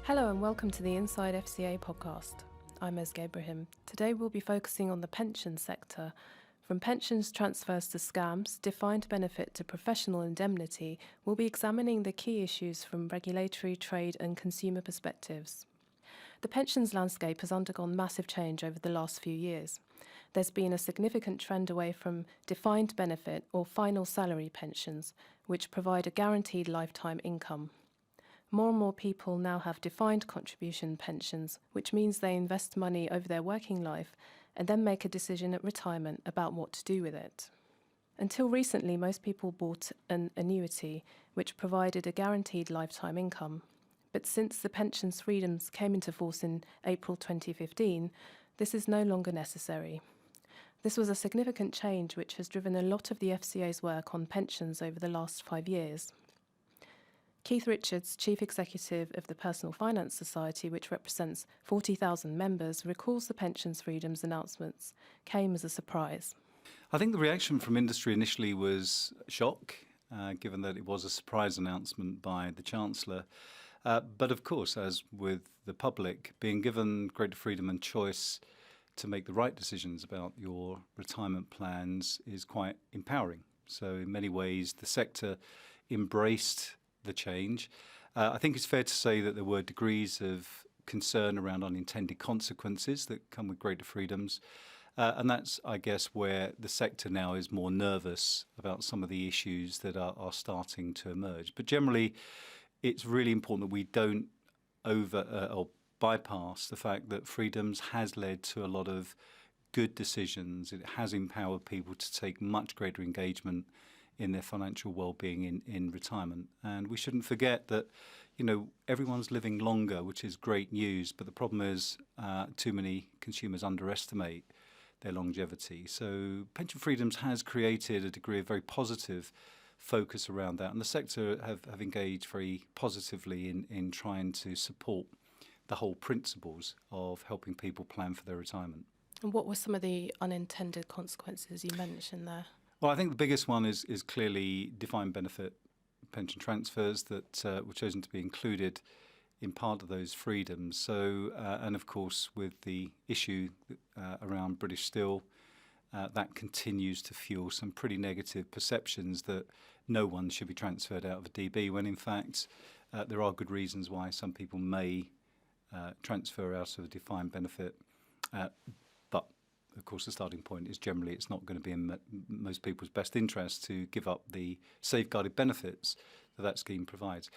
Hello and welcome to the Inside FCA Podcast. I'm Esge Ibrahim. Today we'll be focusing on the pension sector. From pensions transfers to scams, defined benefit to professional indemnity, we'll be examining the key issues from regulatory, trade and consumer perspectives. The pensions landscape has undergone massive change over the last few years. There's been a significant trend away from defined benefit or final salary pensions, which provide a guaranteed lifetime income. More and more people now have defined contribution pensions, which means they invest money over their working life and then make a decision at retirement about what to do with it. Until recently, most people bought an annuity, which provided a guaranteed lifetime income. But since the pensions freedoms came into force in April 2015, this is no longer necessary. This was a significant change which has driven a lot of the FCA's work on pensions over the last 5 years. Keith Richards, Chief Executive of the Personal Finance Society, which represents 40,000 members, recalls the pensions freedoms announcements came as a surprise. I think the reaction from industry initially was shock, given that it was a surprise announcement by the Chancellor. But of course, as with the public, being given greater freedom and choice to make the right decisions about your retirement plans is quite empowering. So in many ways, the sector embraced the change. I think it's fair to say that there were degrees of concern around unintended consequences that come with greater freedoms. And that's, I guess, where the sector now is more nervous about some of the issues that are starting to emerge. But generally, it's really important that we don't or bypass the fact that freedoms has led to a lot of good decisions. It has empowered people to take much greater engagement in their financial well-being in retirement. And we shouldn't forget that, everyone's living longer, which is great news, but the problem is too many consumers underestimate their longevity. So pension freedoms has created a degree of very positive focus around that, and the sector have engaged very positively in trying to support the whole principles of helping people plan for their retirement. And what were some of the unintended consequences you mentioned there? Well, I think the biggest one is clearly defined benefit pension transfers that were chosen to be included in part of those freedoms. So, and of course, with the issue around British Steel, that continues to fuel some pretty negative perceptions that no one should be transferred out of a DB, when in fact there are good reasons why some people may transfer out of a defined benefit. But of course, the starting point is generally it's not going to be in most people's best interest to give up the safeguarded benefits that scheme provides.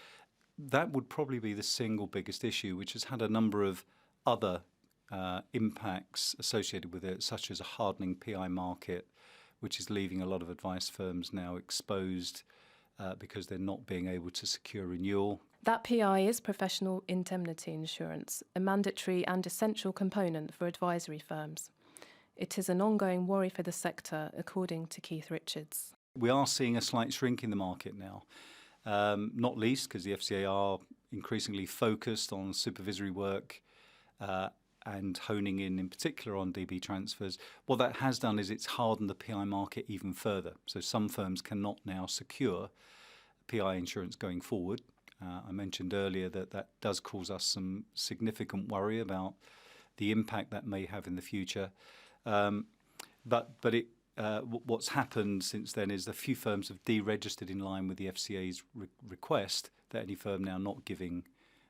That would probably be the single biggest issue, which has had a number of other impacts associated with it, such as a hardening PI market, which is leaving a lot of advice firms now exposed because they're not being able to secure renewal. That PI is professional indemnity insurance, a mandatory and essential component for advisory firms. It is an ongoing worry for the sector, according to Keith Richards. We are seeing a slight shrink in the market now, not least because the FCA are increasingly focused on supervisory work and honing in particular on DB transfers. What that has done is it's hardened the PI market even further. So some firms cannot now secure PI insurance going forward. I mentioned earlier that does cause us some significant worry about the impact that may have in the future. But what's happened since then is a few firms have deregistered in line with the FCA's request that any firm now not giving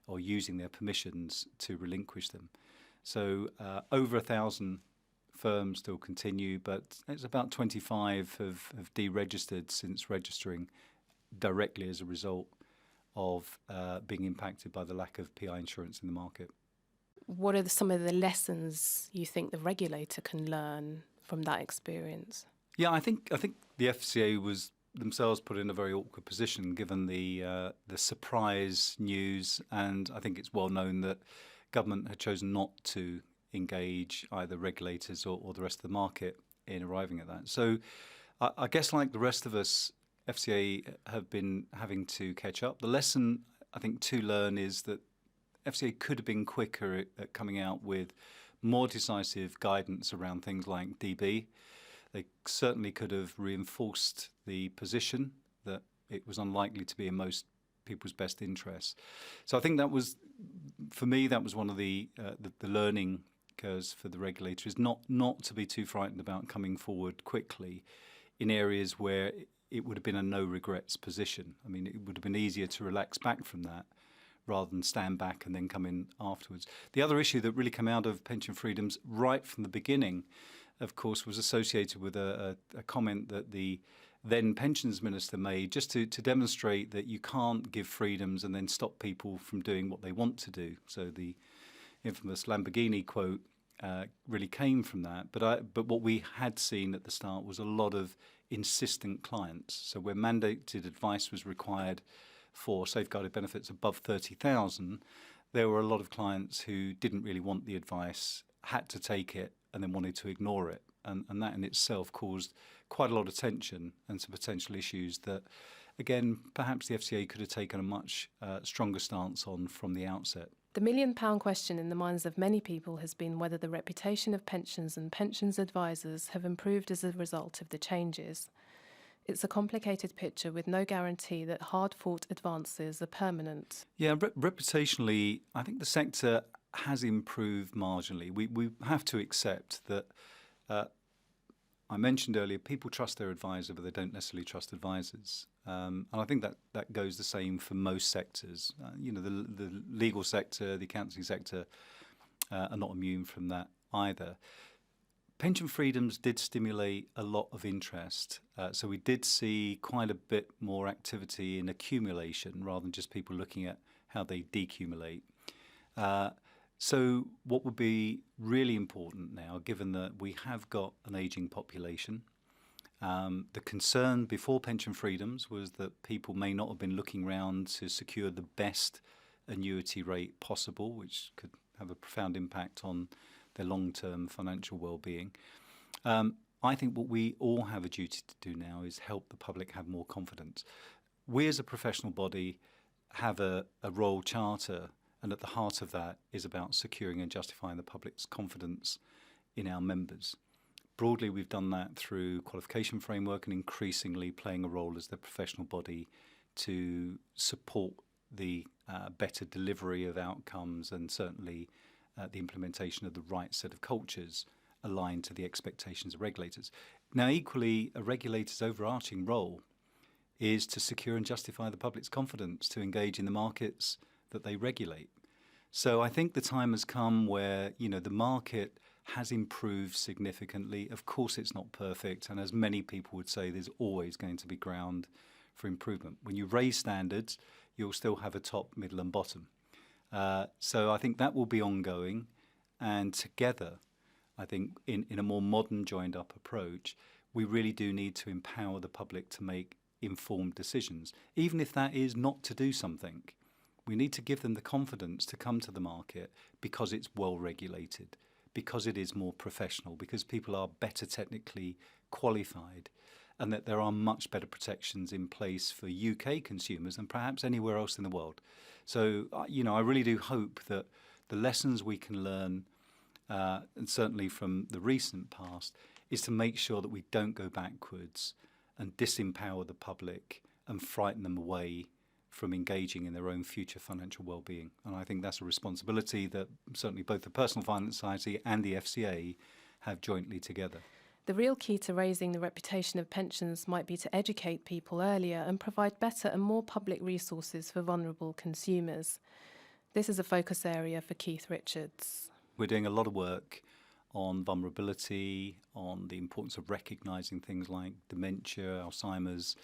or using their permissions to relinquish them. So over 1,000 firms still continue, but it's about 25 have deregistered since registering directly as a result of being impacted by the lack of PI insurance in the market. What are some of the lessons you think the regulator can learn from that experience? Yeah, I think the FCA was themselves put in a very awkward position given the surprise news, and I think it's well known that government had chosen not to engage either regulators or the rest of the market in arriving at that. So I guess like the rest of us, FCA have been having to catch up. The lesson I think to learn is that FCA could have been quicker at coming out with more decisive guidance around things like DB. They certainly could have reinforced the position that it was unlikely to be in most people's best interests. So I think that was, for me, that was one of the learning curves for the regulator, is not to be too frightened about coming forward quickly in areas where it would have been a no regrets position. I mean, it would have been easier to relax back from that rather than stand back and then come in afterwards. The other issue that really came out of pension freedoms right from the beginning, of course, was associated with a comment that the then pensions minister made, just to demonstrate that you can't give freedoms and then stop people from doing what they want to do. So the infamous Lamborghini quote really came from that. But what we had seen at the start was a lot of insistent clients. So where mandated advice was required for safeguarded benefits above 30,000, there were a lot of clients who didn't really want the advice, had to take it, and then wanted to ignore it. And that in itself caused quite a lot of tension and some potential issues that, again, perhaps the FCA could have taken a much stronger stance on from the outset. The million-pound question in the minds of many people has been whether the reputation of pensions and pensions advisors have improved as a result of the changes. It's a complicated picture with no guarantee that hard-fought advances are permanent. Yeah, reputationally, I think the sector has improved marginally. We have to accept that, I mentioned earlier, people trust their advisor, but they don't necessarily trust advisors. And I think that goes the same for most sectors. The legal sector, the accounting sector are not immune from that either. Pension freedoms did stimulate a lot of interest. So we did see quite a bit more activity in accumulation rather than just people looking at how they decumulate. So what would be really important now, given that we have got an ageing population, the concern before pension freedoms was that people may not have been looking around to secure the best annuity rate possible, which could have a profound impact on their long-term financial well-being. I think what we all have a duty to do now is help the public have more confidence. We as a professional body have a royal charter, and at the heart of that is about securing and justifying the public's confidence in our members. Broadly, we've done that through qualification framework and increasingly playing a role as the professional body to support the better delivery of outcomes and certainly the implementation of the right set of cultures aligned to the expectations of regulators. Now, equally, a regulator's overarching role is to secure and justify the public's confidence to engage in the markets that they regulate. So I think the time has come where, the market has improved significantly. Of course, it's not perfect, and as many people would say, there's always going to be ground for improvement. When you raise standards, you'll still have a top, middle, and bottom. So I think that will be ongoing, and together, I think in a more modern joined-up approach, we really do need to empower the public to make informed decisions, even if that is not to do something. We need to give them the confidence to come to the market because it's well regulated, because it is more professional, because people are better technically qualified, and that there are much better protections in place for UK consumers than perhaps anywhere else in the world. So, I really do hope that the lessons we can learn, and certainly from the recent past, is to make sure that we don't go backwards and disempower the public and frighten them away from engaging in their own future financial well-being. And I think that's a responsibility that certainly both the Personal Finance Society and the FCA have jointly together. The real key to raising the reputation of pensions might be to educate people earlier and provide better and more public resources for vulnerable consumers. This is a focus area for Keith Richards. We're doing a lot of work on vulnerability, on the importance of recognising things like dementia, Alzheimer's,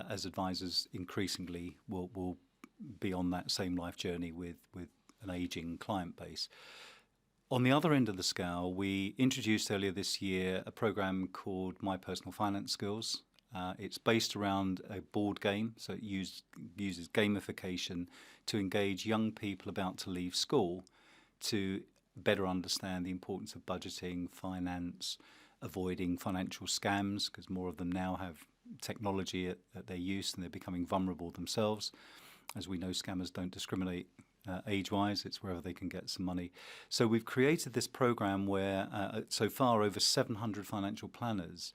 as advisors increasingly will be on that same life journey with an ageing client base. On the other end of the scale, we introduced earlier this year a program called My Personal Finance Skills. It's based around a board game, so it uses gamification to engage young people about to leave school to better understand the importance of budgeting, finance, avoiding financial scams, because more of them now have technology at their use and they're becoming vulnerable themselves. As we know, scammers don't discriminate age-wise, it's wherever they can get some money. So we've created this program where so far over 700 financial planners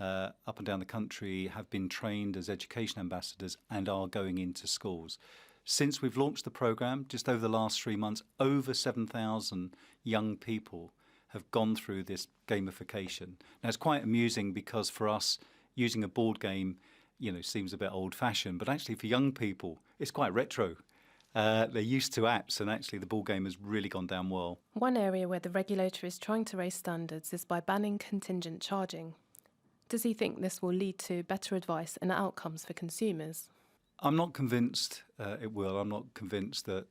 up and down the country have been trained as education ambassadors and are going into schools. Since we've launched the programme, just over the last 3 months, over 7,000 young people have gone through this gamification. Now, it's quite amusing because for us, using a board game, seems a bit old-fashioned, but actually for young people, it's quite retro. They're used to apps, and actually the board game has really gone down well. One area where the regulator is trying to raise standards is by banning contingent charging. Does he think this will lead to better advice and outcomes for consumers? I'm not convinced it will. I'm not convinced that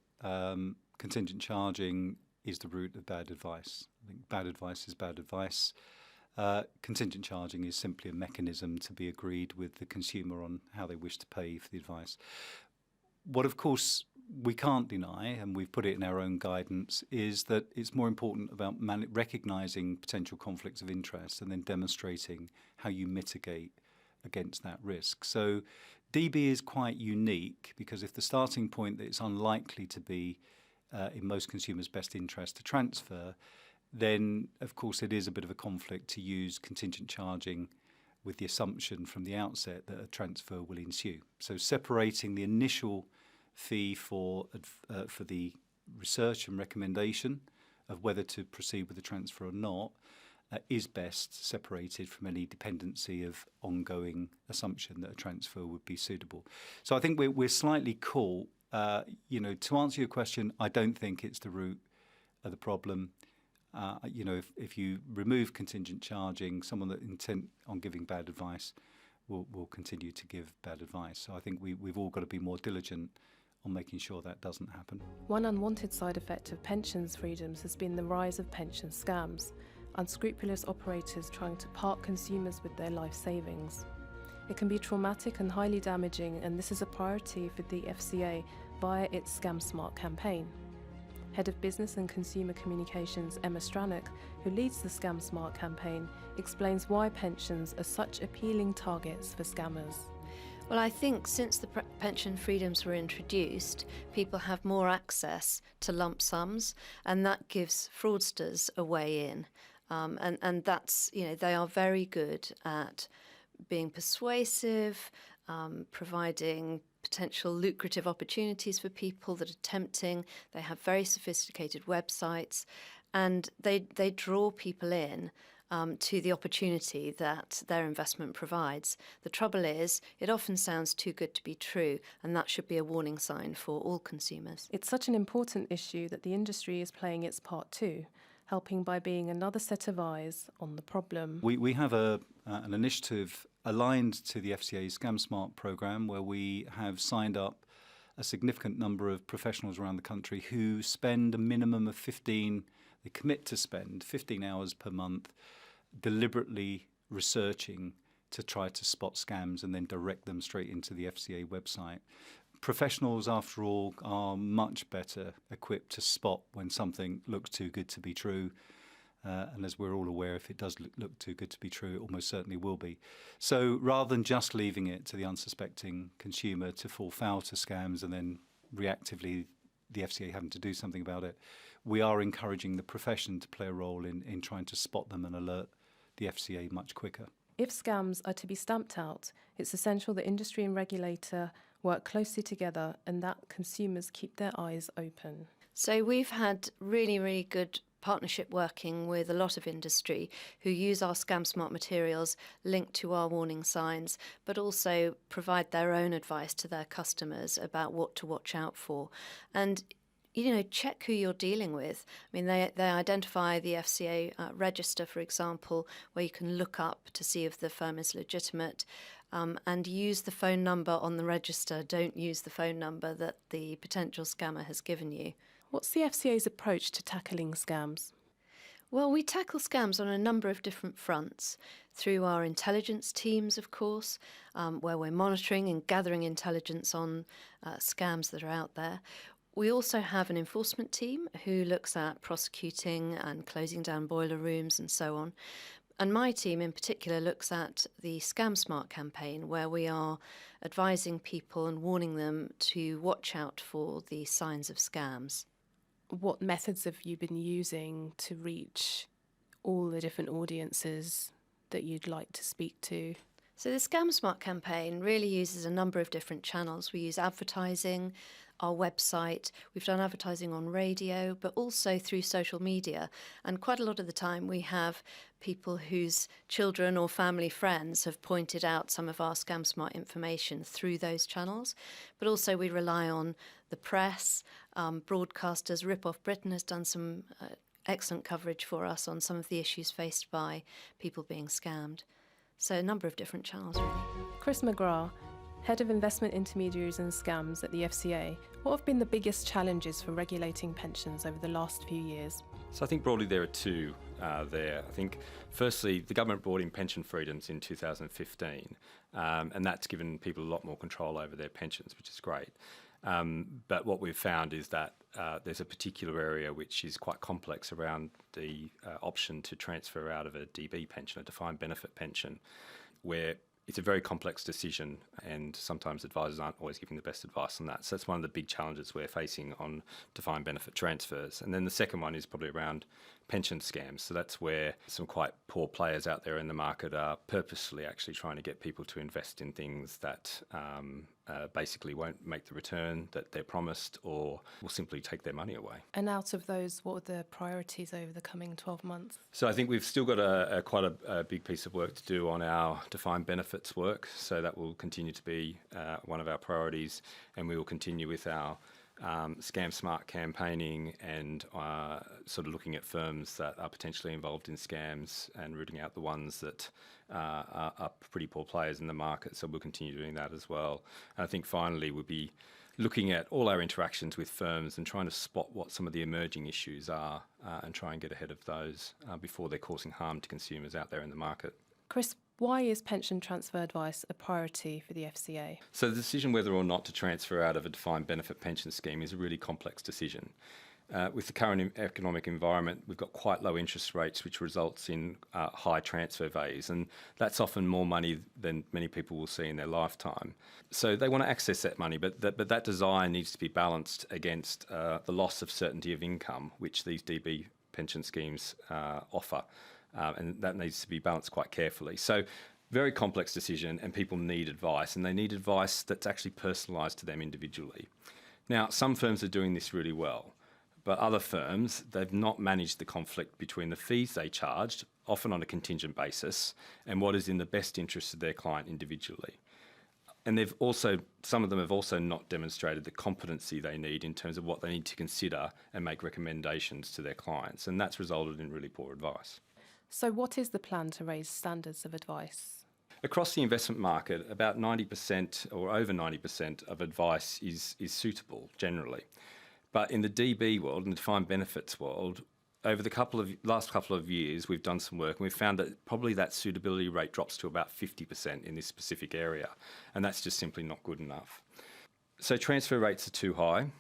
contingent charging is the root of bad advice. I think bad advice is bad advice. Contingent charging is simply a mechanism to be agreed with the consumer on how they wish to pay for the advice. What, of course, we can't deny, and we've put it in our own guidance, is that it's more important about recognising potential conflicts of interest and then demonstrating how you mitigate against that risk. So DB is quite unique because if the starting point that it's unlikely to be in most consumers' best interest to transfer, then of course it is a bit of a conflict to use contingent charging with the assumption from the outset that a transfer will ensue. So separating the initial fee for the research and recommendation of whether to proceed with the transfer or not is best separated from any dependency of ongoing assumption that a transfer would be suitable. So I think we're slightly caught. To answer your question, I don't think it's the root of the problem. If you remove contingent charging, someone that intent on giving bad advice will continue to give bad advice. So I think we've all got to be more diligent on making sure that doesn't happen. One unwanted side effect of pensions freedoms has been the rise of pension scams, unscrupulous operators trying to park consumers with their life savings. It can be traumatic and highly damaging, and this is a priority for the FCA via its ScamSmart campaign. Head of Business and Consumer Communications Emma Stranack, who leads the ScamSmart campaign, explains why pensions are such appealing targets for scammers. Well, I think since the pension freedoms were introduced, people have more access to lump sums, and that gives fraudsters a way in. And that's, they are very good at being persuasive, providing potential lucrative opportunities for people that are tempting. They have very sophisticated websites, and they draw people in to the opportunity that their investment provides. The trouble is, it often sounds too good to be true, and that should be a warning sign for all consumers. It's such an important issue that the industry is playing its part too, helping by being another set of eyes on the problem. We have an initiative aligned to the FCA's ScamSmart programme where we have signed up a significant number of professionals around the country who spend a minimum of they commit to spend 15 hours per month deliberately researching to try to spot scams and then direct them straight into the FCA website. Professionals, after all, are much better equipped to spot when something looks too good to be true. And as we're all aware, if it does look too good to be true, it almost certainly will be. So rather than just leaving it to the unsuspecting consumer to fall foul to scams and then reactively the FCA having to do something about it, we are encouraging the profession to play a role in trying to spot them and alert the FCA much quicker. If scams are to be stamped out, it's essential that industry and regulator work closely together and that consumers keep their eyes open. So we've had really, really good partnership working with a lot of industry who use our ScamSmart materials linked to our warning signs, but also provide their own advice to their customers about what to watch out for. And check who you're dealing with. I mean, they identify the FCA register, for example, where you can look up to see if the firm is legitimate, and use the phone number on the register. Don't use the phone number that the potential scammer has given you. What's the FCA's approach to tackling scams? Well, we tackle scams on a number of different fronts. Through our intelligence teams, of course, where we're monitoring and gathering intelligence on scams that are out there. We also have an enforcement team who looks at prosecuting and closing down boiler rooms and so on. And my team in particular looks at the ScamSmart campaign, where we are advising people and warning them to watch out for the signs of scams. What methods have you been using to reach all the different audiences that you'd like to speak to? So the ScamSmart campaign really uses a number of different channels. We use advertising, our website, we've done advertising on radio, but also through social media. And quite a lot of the time we have people whose children or family friends have pointed out some of our ScamSmart information through those channels. But also we rely on the press, broadcasters. Rip Off Britain has done some excellent coverage for us on some of the issues faced by people being scammed. So a number of different channels, really. Chris McGrath, Head of Investment Intermediaries and Scams at the FCA, what have been the biggest challenges for regulating pensions over the last few years? So I think broadly there are two there. I think firstly, the government brought in pension freedoms in 2015, and that's given people a lot more control over their pensions, which is great. But what we've found is that there's a particular area which is quite complex around the option to transfer out of a DB pension, a defined benefit pension, where it's a very complex decision and sometimes advisors aren't always giving the best advice on that. So that's one of the big challenges we're facing on defined benefit transfers. And then the second one is probably around pension scams. So that's where some quite poor players out there in the market are purposely actually trying to get people to invest in things that basically won't make the return that they're promised or will simply take their money away. And out of those, what are the priorities over the coming 12 months? So I think we've still got quite a big piece of work to do on our defined benefits work. So that will continue to be one of our priorities, and we will continue with our ScamSmart campaigning and sort of looking at firms that are potentially involved in scams and rooting out the ones that are pretty poor players in the market. So we'll continue doing that as well. And I think finally we'll be looking at all our interactions with firms and trying to spot what some of the emerging issues are and try and get ahead of those before they're causing harm to consumers out there in the market. Chris, why is pension transfer advice a priority for the FCA? So the decision whether or not to transfer out of a defined benefit pension scheme is a really complex decision. With the current economic environment, we've got quite low interest rates, which results in high transfer values, and that's often more money than many people will see in their lifetime. So they want to access that money, but that desire needs to be balanced against the loss of certainty of income, which these DB pension schemes offer. And that needs to be balanced quite carefully. So very complex decision, and people need advice, and they need advice that's actually personalised to them individually. Now, some firms are doing this really well, but other firms, they've not managed the conflict between the fees they charged, often on a contingent basis, and what is in the best interest of their client individually. And some of them have also not demonstrated the competency they need in terms of what they need to consider and make recommendations to their clients, and that's resulted in really poor advice. So what is the plan to raise standards of advice? Across the investment market, about 90% or over 90% of advice is suitable generally. But in the DB world, in the defined benefits world, over the last couple of years, we've done some work and we've found that probably that suitability rate drops to about 50% in this specific area. And that's just simply not good enough. So transfer rates are too high.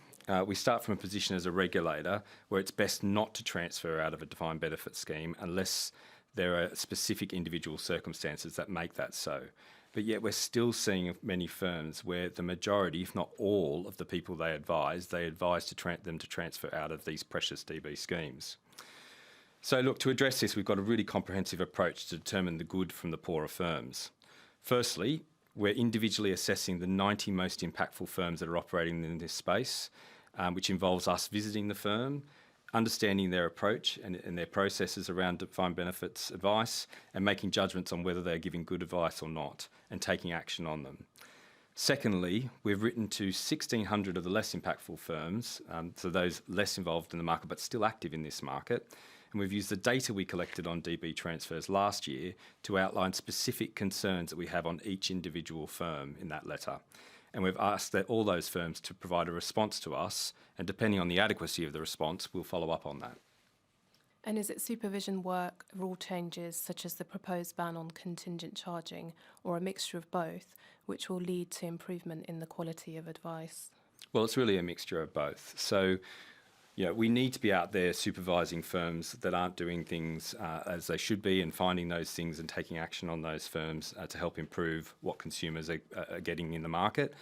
We start from a position as a regulator where it's best not to transfer out of a defined benefit scheme unless there are specific individual circumstances that make that so. But yet we're still seeing many firms where the majority, if not all, of the people they advise them to transfer out of these precious DB schemes. So look, to address this, we've got a really comprehensive approach to determine the good from the poorer firms. Firstly, we're individually assessing the 90 most impactful firms that are operating in this space, which involves us visiting the firm, understanding their approach and their processes around defined benefits advice, and making judgments on whether they're giving good advice or not, and taking action on them. Secondly, we've written to 1,600 of the less impactful firms, so those less involved in the market but still active in this market, and we've used the data we collected on DB transfers last year to outline specific concerns that we have on each individual firm in that letter. And we've asked that all those firms to provide a response to us, and depending on the adequacy of the response, we'll follow up on that. And is it supervision work, rule changes such as the proposed ban on contingent charging, or a mixture of both, which will lead to improvement in the quality of advice? Well, it's really a mixture of both. So, we need to be out there supervising firms that aren't doing things as they should be, and finding those things and taking action on those firms to help improve what consumers are getting in the market.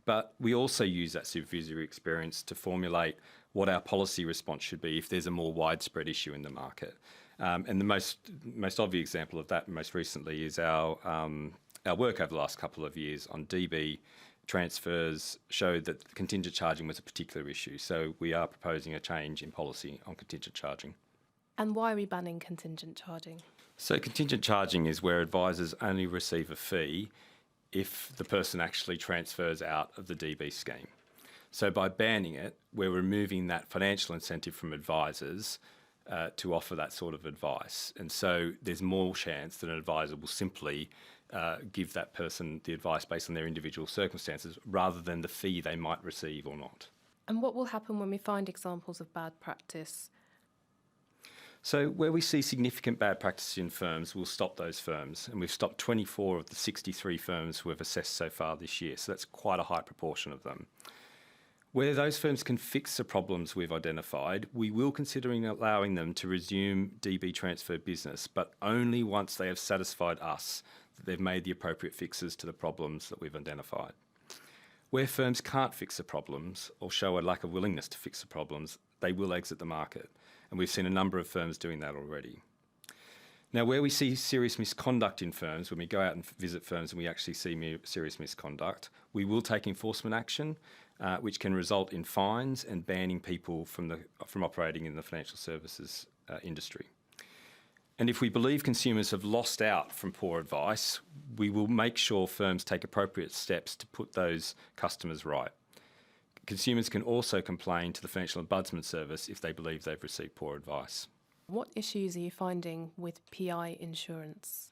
But we also use that supervisory experience to formulate what our policy response should be if there's a more widespread issue in the market. And the most obvious example of that most recently is our work over the last couple of years on DB transfers showed that contingent charging was a particular issue. So we are proposing a change in policy on contingent charging. And why are we banning contingent charging? So contingent charging is where advisors only receive a fee if the person actually transfers out of the DB scheme. So by banning it, we're removing that financial incentive from advisors to offer that sort of advice. And so there's more chance that an advisor will simply give that person the advice based on their individual circumstances rather than the fee they might receive or not. And what will happen when we find examples of bad practice? So where we see significant bad practice in firms, we'll stop those firms. And we've stopped 24 of the 63 firms who have assessed so far this year. So that's quite a high proportion of them. Where those firms can fix the problems we've identified, we will consider allowing them to resume DB transfer business, but only once they have satisfied us that they've made the appropriate fixes to the problems that we've identified. Where firms can't fix the problems or show a lack of willingness to fix the problems, they will exit the market. And we've seen a number of firms doing that already. Now, where we see serious misconduct in firms, when we go out and visit firms and we actually see serious misconduct, we will take enforcement action, which can result in fines and banning people from operating in the financial services industry. And if we believe consumers have lost out from poor advice, we will make sure firms take appropriate steps to put those customers right. Consumers can also complain to the Financial Ombudsman Service if they believe they've received poor advice. What issues are you finding with PI insurance?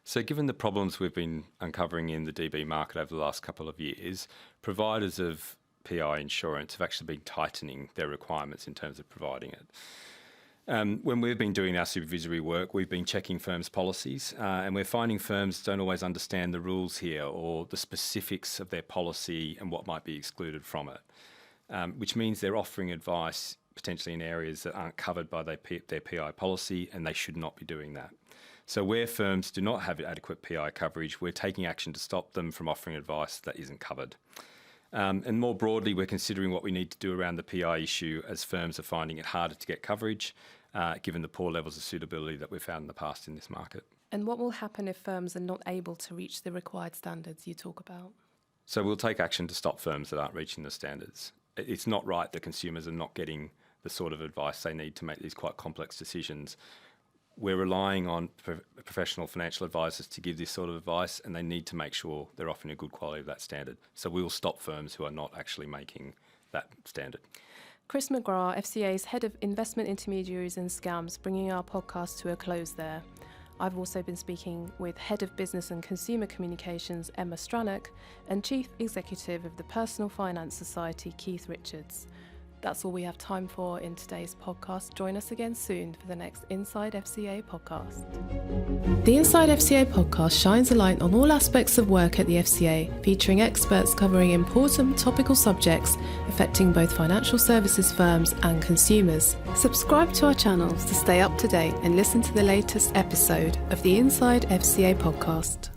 So given the problems we've been uncovering in the DB market over the last couple of years, providers of PI insurance have actually been tightening their requirements in terms of providing it. When we've been doing our supervisory work, we've been checking firms' policies, and we're finding firms don't always understand the rules here or the specifics of their policy and what might be excluded from it, which means they're offering advice potentially in areas that aren't covered by their PI policy, and they should not be doing that. So where firms do not have adequate PI coverage, we're taking action to stop them from offering advice that isn't covered. And more broadly, we're considering what we need to do around the PI issue as firms are finding it harder to get coverage, given the poor levels of suitability that we've found in the past in this market. And what will happen if firms are not able to reach the required standards you talk about? So we'll take action to stop firms that aren't reaching the standards. It's not right that consumers are not getting the sort of advice they need to make these quite complex decisions. We're relying on professional financial advisors to give this sort of advice, and they need to make sure they're offering a good quality of that standard. So we will stop firms who are not actually making that standard. Chris McGrath, FCA's Head of Investment Intermediaries and Scams, bringing our podcast to a close there. I've also been speaking with Head of Business and Consumer Communications, Emma Stranack, and Chief Executive of the Personal Finance Society, Keith Richards. That's all we have time for in today's podcast. Join us again soon for the next Inside FCA podcast. The Inside FCA podcast shines a light on all aspects of work at the FCA, featuring experts covering important topical subjects affecting both financial services firms and consumers. Subscribe to our channels to stay up to date and listen to the latest episode of the Inside FCA podcast.